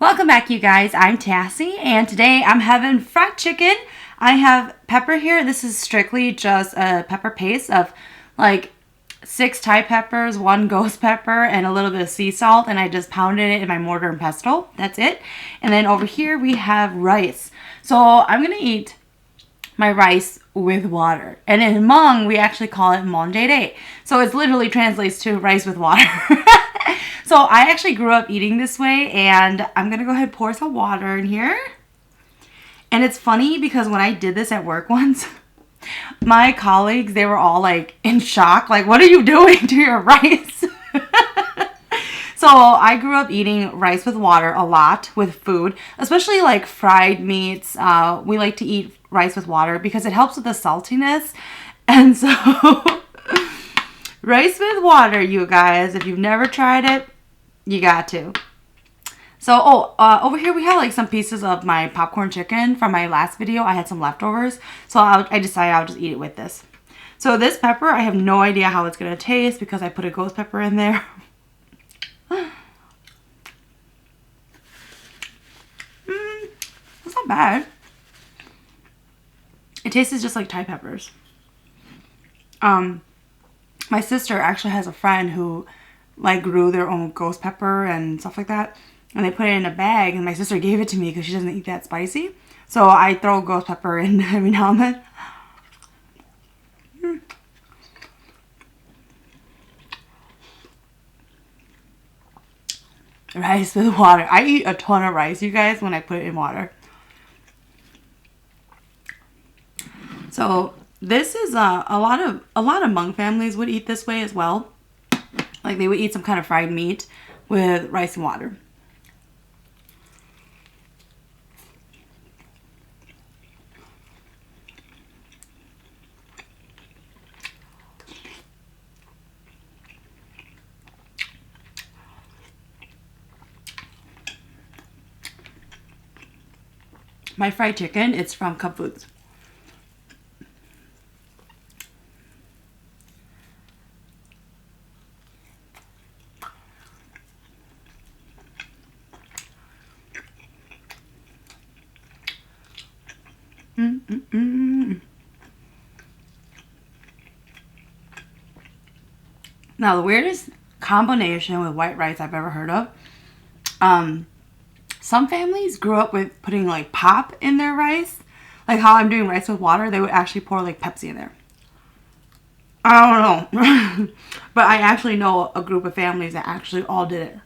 Welcome back, you guys. I'm Tassie, and today I'm having fried chicken. I have pepper here. This is strictly just a pepper paste of like 6 Thai peppers, 1 ghost pepper, and a little bit of sea salt, and I just pounded it in my mortar and pestle. That's it. And then over here we have rice. So I'm going to eat my rice with water. And in Hmong, we actually call it mon de. So it literally translates to rice with water. So I actually grew up eating this way, and I'm going to go ahead and pour some water in here. And it's funny because when I did this at work once, my colleagues, they were all like in shock. Like, what are you doing to your rice? So I grew up eating rice with water a lot with food, especially like fried meats. We like to eat rice with water because it helps with the saltiness. And so rice with water, you guys, if you've never tried it, you got to. So, over here we have like some pieces of my popcorn chicken from my last video. I had some leftovers, so I decided I'll just eat it with this. So this pepper, I have no idea how it's going to taste because I put a ghost pepper in there. It's not bad. It tastes just like Thai peppers. My sister actually has a friend who like grew their own ghost pepper and stuff like that, and they put it in a bag, and my sister gave it to me because she doesn't eat that spicy, so I throw ghost pepper in every now and then. Rice with water. I eat a ton of rice, you guys, when I put it in water. So this is a lot of Hmong families would eat this way as well. Like they would eat some kind of fried meat with rice and water. My fried chicken, it's from Cup Foods. Now, the weirdest combination with white rice I've ever heard of, some families grew up with putting like pop in their rice. Like how I'm doing rice with water, they would actually pour like Pepsi in there. I don't know. But I actually know a group of families that actually all did it.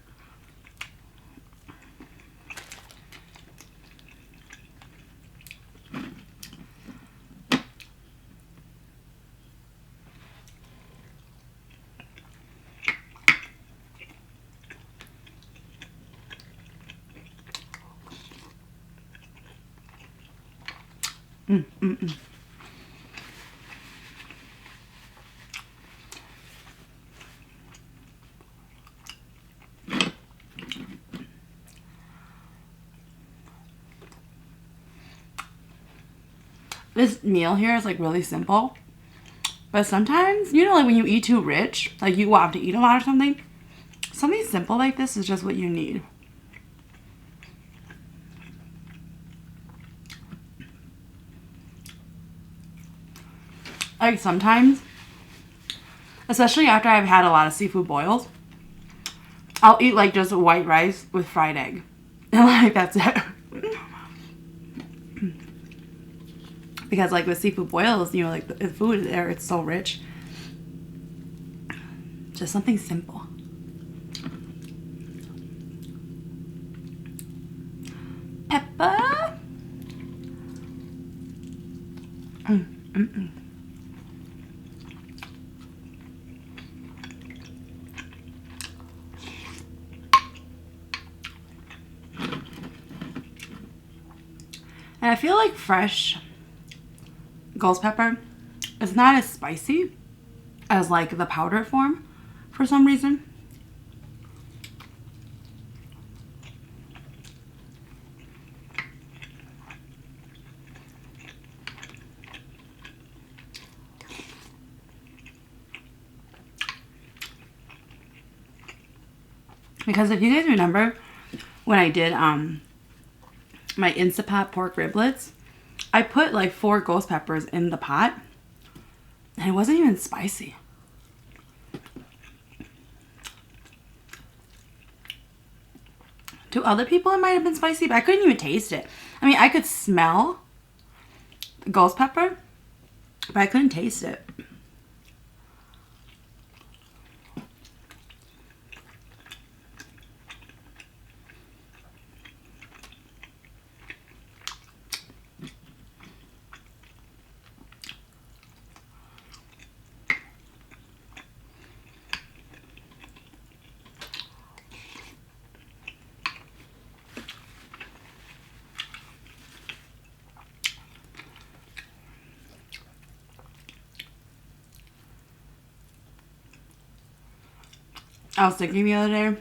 This meal here is like really simple. But sometimes, you know, like when you eat too rich, like you want to eat a lot or something, something simple like this is just what you need. Like sometimes, especially after I've had a lot of seafood boils, I'll eat like just white rice with fried egg. And like that's it. Because like with seafood boils, you know, like the food there, it's so rich. Just something simple. Pepper. And I feel like fresh ghost pepper is not as spicy as like the powdered form for some reason. Because if you guys remember, when I did my Instapot pork riblets, I put like 4 ghost peppers in the pot, and it wasn't even spicy. To other people, it might have been spicy, but I couldn't even taste it. I mean, I could smell the ghost pepper, but I couldn't taste it. I was thinking the other day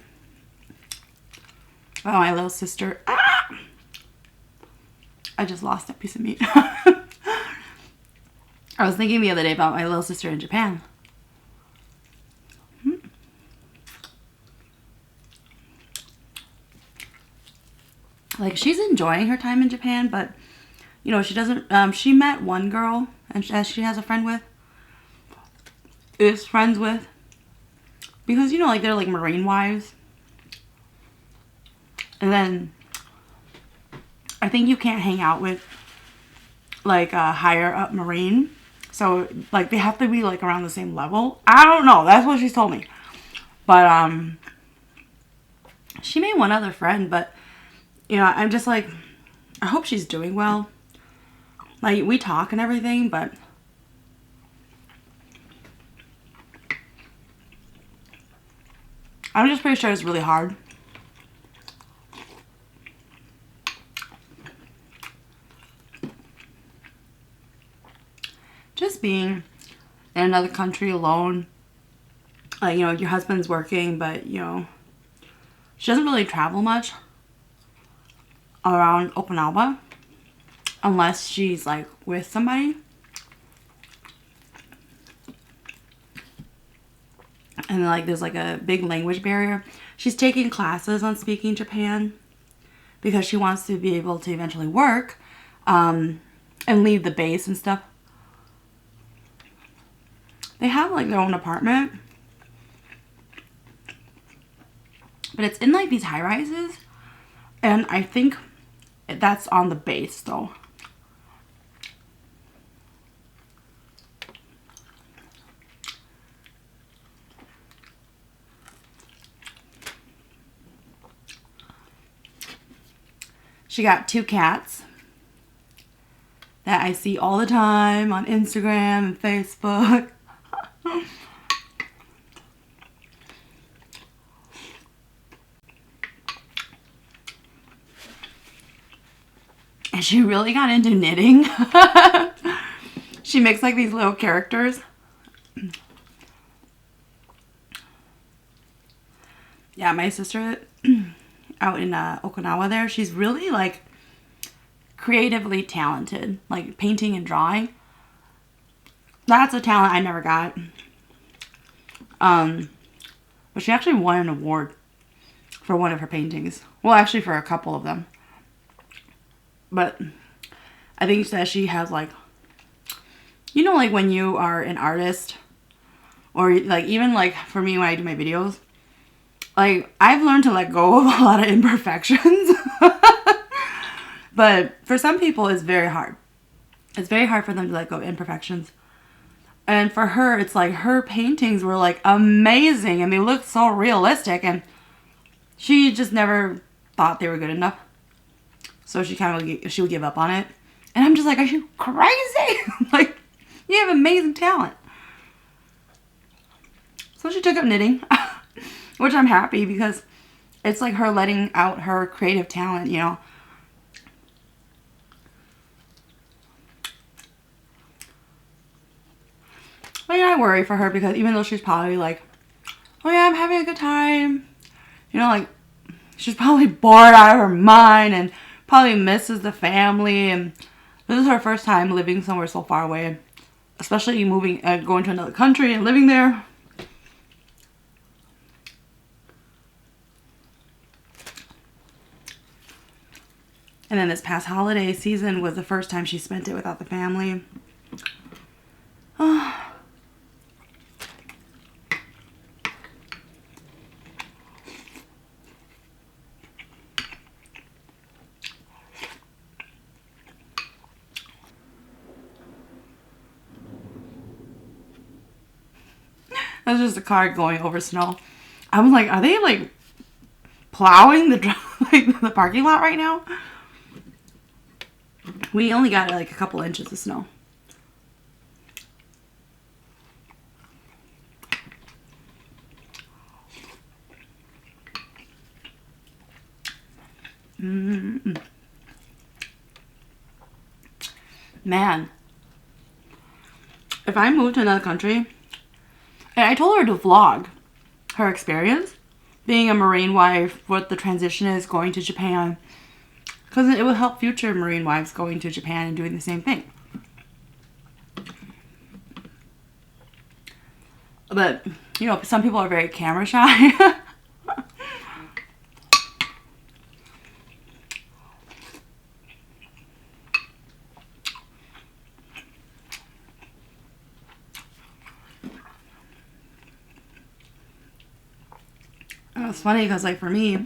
about my little sister. Ah! I just lost that piece of meat. I was thinking the other day about my little sister in Japan. Like, she's enjoying her time in Japan, but, you know, she doesn't, she met one girl, and she has a friend with, is friends with, because, you know, like, they're, like, Marine wives. And then, I think you can't hang out with, like, a higher up Marine. So, like, they have to be, like, around the same level. I don't know. That's what she's told me. But, she made one other friend, but, you know, I'm just, like, I hope she's doing well. Like, we talk and everything, but I'm just pretty sure it's really hard. Just being in another country alone. Like, you know, your husband's working, but, you know, she doesn't really travel much around Okinawa unless she's, like, with somebody. And, like, there's, like, a big language barrier. She's taking classes on speaking Japan because she wants to be able to eventually work and leave the base and stuff. They have, like, their own apartment. But it's in, like, these high-rises. And I think that's on the base, though. She got 2 cats that I see all the time on Instagram and Facebook. And she really got into knitting. She makes, like, these little characters. Yeah, my sister out in Okinawa there, she's really, like, creatively talented. Like, painting and drawing. That's a talent I never got. But she actually won an award for one of her paintings. Well, actually for a couple of them. But I think that she has, like, you know, like, when you are an artist, or, like, even, like, for me when I do my videos, like, I've learned to let go of a lot of imperfections. But for some people, it's very hard. It's very hard for them to let go of imperfections. And for her, it's like her paintings were, like, amazing, and they looked so realistic, and she just never thought they were good enough. So she she would give up on it. And I'm just like, are you crazy? Like, you have amazing talent. So she took up knitting, which I'm happy because it's like her letting out her creative talent, you know. But yeah, I worry for her because even though she's probably like, oh yeah, I'm having a good time, you know, like, she's probably bored out of her mind and probably misses the family, and this is her first time living somewhere so far away, especially moving, going to another country and living there. And then this past holiday season was the first time she spent it without the family. Oh. That's just a car going over snow. I was like, are they like plowing the parking lot right now? We only got like a couple inches of snow. Mm-mm. Man, if I moved to another country, and I told her to vlog her experience being a Marine wife, what the transition is going to Japan, because it will help future Marine wives going to Japan and doing the same thing. But, you know, some people are very camera shy. It's funny because, like, for me,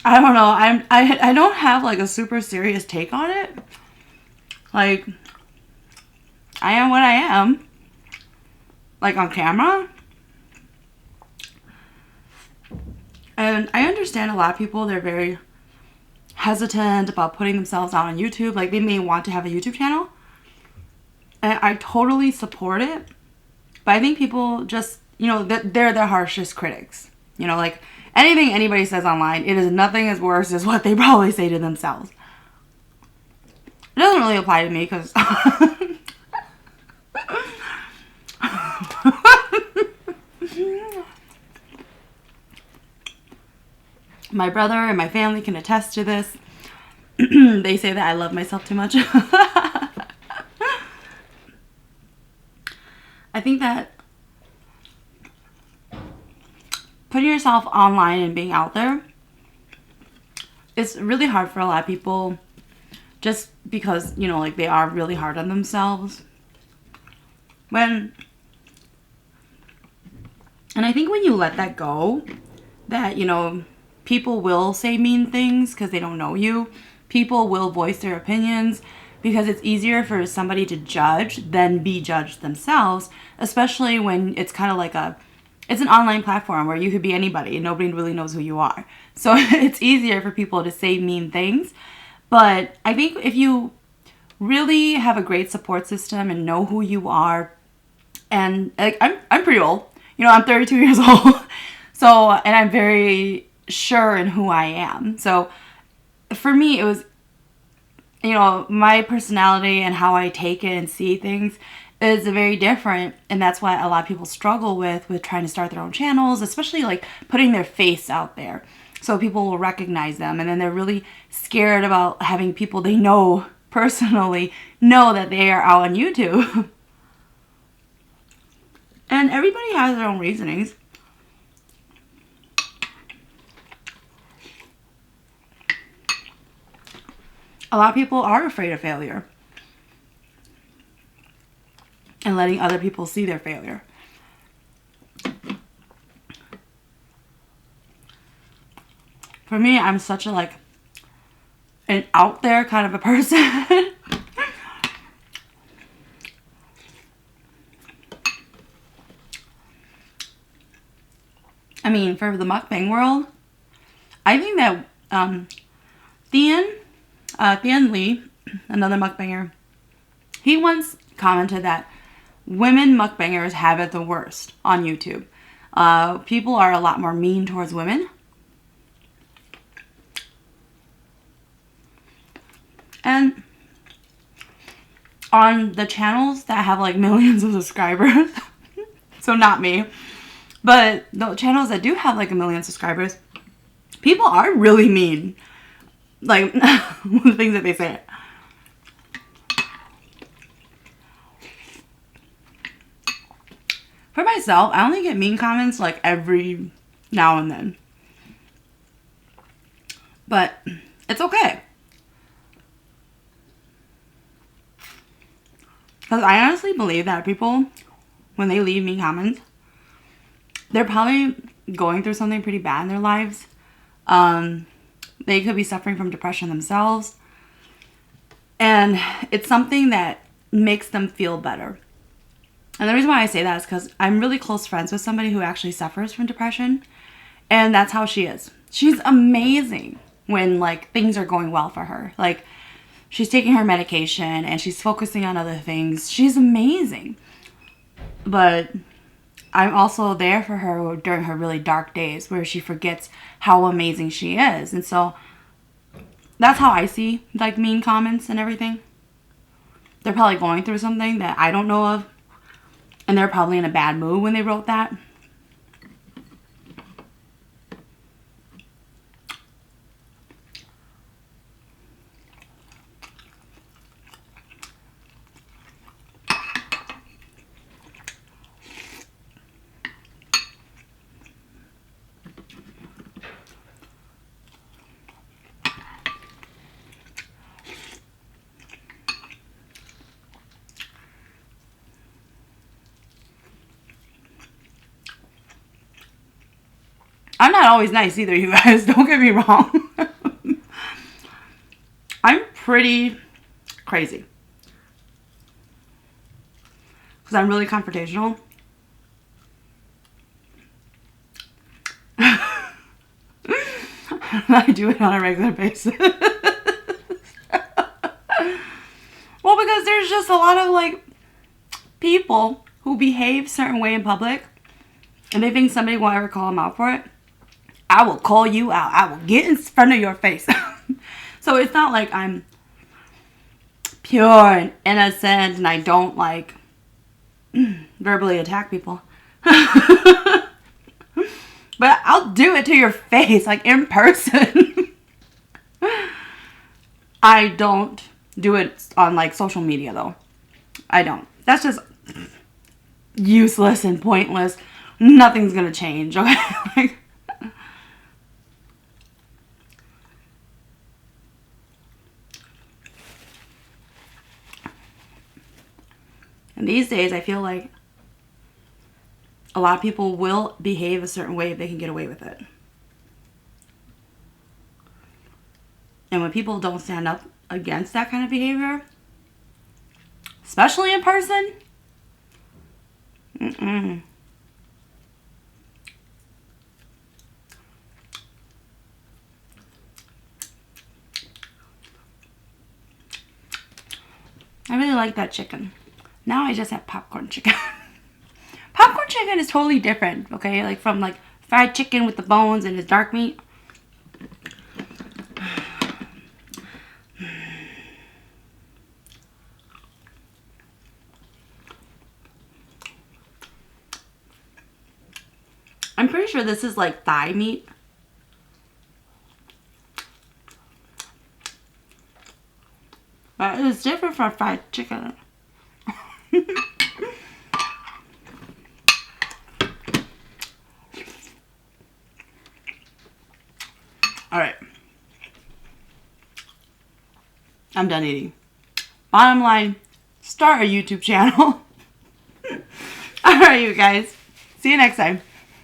I don't know. I don't have like a super serious take on it. Like, I am what I am. Like on camera. And I understand a lot of people, they're very hesitant about putting themselves out on YouTube. Like, they may want to have a YouTube channel. And I totally support it. But I think people just, you know, they're their harshest critics. You know, like, anything anybody says online, it is nothing as worse as what they probably say to themselves. It doesn't really apply to me because my brother and my family can attest to this. They say that I love myself too much. I think that putting yourself online and being out there, it's really hard for a lot of people just because, you know, like, they are really hard on themselves. And I think when you let that go, that, you know, people will say mean things because they don't know you. People will voice their opinions because it's easier for somebody to judge than be judged themselves, especially when it's kind of like it's an online platform where you could be anybody and nobody really knows who you are. So it's easier for people to say mean things. But I think if you really have a great support system and know who you are, and like, I'm pretty old. You know, I'm 32 years old. So, and I'm very sure in who I am. So for me, it was, you know, my personality and how I take it and see things is very different. And that's why a lot of people struggle with trying to start their own channels, especially like putting their face out there so people will recognize them. And then they're really scared about having people they know personally know that they are out on YouTube. And everybody has their own reasonings. A lot of people are afraid of failure and letting other people see their failure. For me, I'm such a, like, an out there kind of a person. I mean, for the mukbang world, I think that Thien Lee, another mukbanger, he once commented that women mukbangers have it the worst on YouTube. People are a lot more mean towards women. And on the channels that have like millions of subscribers, so not me, but the channels that do have like 1 million subscribers, people are really mean. Like, the things that they say. For myself, I only get mean comments like every now and then. But it's okay. Because I honestly believe that people, when they leave mean comments, they're probably going through something pretty bad in their lives. They could be suffering from depression themselves. And it's something that makes them feel better. And the reason why I say that is because I'm really close friends with somebody who actually suffers from depression. And that's how she is. She's amazing when, like, things are going well for her. Like, she's taking her medication and she's focusing on other things. She's amazing. But I'm also there for her during her really dark days where she forgets how amazing she is. And so that's how I see, like, mean comments and everything. They're probably going through something that I don't know of. And they're probably in a bad mood when they wrote that. I'm not always nice either, you guys. Don't get me wrong. I'm pretty crazy. Because I'm really confrontational. I do it on a regular basis. Well, because there's just a lot of, like, people who behave a certain way in public. And they think somebody will ever call them out for it. I will call you out. I will get in front of your face. So it's not like I'm pure and innocent and I don't, like, verbally attack people. But I'll do it to your face, like, in person. I don't do it on, like, social media, though. I don't. That's just useless and pointless. Nothing's gonna change, okay? Like, and these days, I feel like a lot of people will behave a certain way if they can get away with it. And when people don't stand up against that kind of behavior, especially in person, I really like that chicken. Now I just have popcorn chicken. Popcorn chicken is totally different, okay? Like from like fried chicken with the bones and it's dark meat. I'm pretty sure this is like thigh meat. But it's different from fried chicken. Alright. I'm done eating. Bottom line, start a YouTube channel. Alright, you guys. See you next time.